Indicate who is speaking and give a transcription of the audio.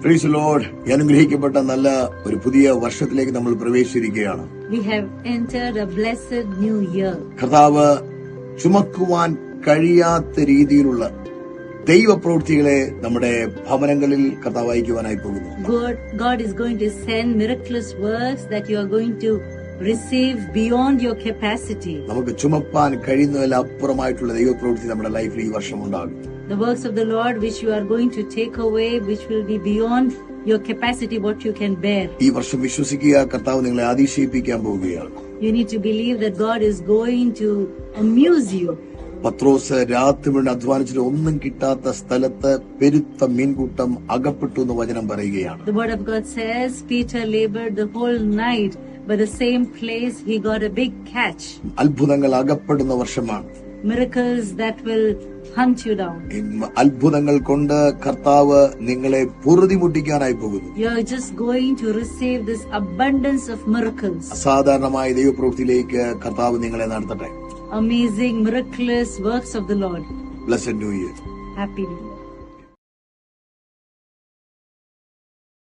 Speaker 1: Praise the Lord. അനുഗ്രഹിക്കപ്പെട്ട നല്ല ഒരു പുതിയ വർഷത്തിലേക്ക് നമ്മൾ പ്രവേശിച്ചിരിക്കുകയാണ്.
Speaker 2: We have entered a blessed new year.
Speaker 1: കർത്താവ് ചുമക്കുവാൻ കഴിയാത്ത രീതിയിലുള്ള ദൈവപ്രവൃത്തികളെ നമ്മുടെ ഭവനങ്ങളിൽ കർത്താവ് അയക്കുവാനായി പോകുന്നു.
Speaker 2: God is going to send miraculous works that you are going to receive beyond your capacity.
Speaker 1: നമുക്ക് ചുമപ്പാൻ കഴിയുന്നതിൽ അപ്പുറമായിട്ടുള്ള ദൈവപ്രവൃത്തി നമ്മുടെ ലൈഫിൽ ഈ വർഷം ഉണ്ടാകും.
Speaker 2: The works of the Lord which you are going to take away, which will be beyond your capacity, what you can bear.
Speaker 1: ഈ വർഷം വിശ്വസിക്കുക, കർത്താവ് നിങ്ങളെ അതിശയിപ്പിക്കാൻ പോവുകയാണ്.
Speaker 2: You need to believe that God is going to amuse you.
Speaker 1: പത്രോസ് രാത്രി മുഴുവൻ അധ്വാനിച്ചിട്ട് ഒന്നും കിട്ടാത്ത സ്ഥലത്ത് പെരുത്ത മീൻകൂട്ടം അകപ്പെട്ടു എന്ന് വചനം പറയുകയാണ്.
Speaker 2: The word of God says Peter labored the whole night, but the same place he got a big catch.
Speaker 1: അത്ഭുതങ്ങൾ അകപ്പെടുന്ന വർഷമാണ്.
Speaker 2: Miracles that will hunt you down.
Speaker 1: അത്ഭുതങ്ങൾ കൊണ്ട് കർത്താവ് നിങ്ങളെ പൊറുതിമുട്ടിക്കാനായി പോകുന്നു.
Speaker 2: You are just going to receive this abundance of miracles.
Speaker 1: അസാധാരണമായ ദൈവപ്രവൃത്തിയിലേക്ക് കർത്താവ് നിങ്ങളെ നടത്തട്ടെ.
Speaker 2: Amazing, miraculous works of the Lord.
Speaker 1: Blessed New Year.
Speaker 2: Happy New Year.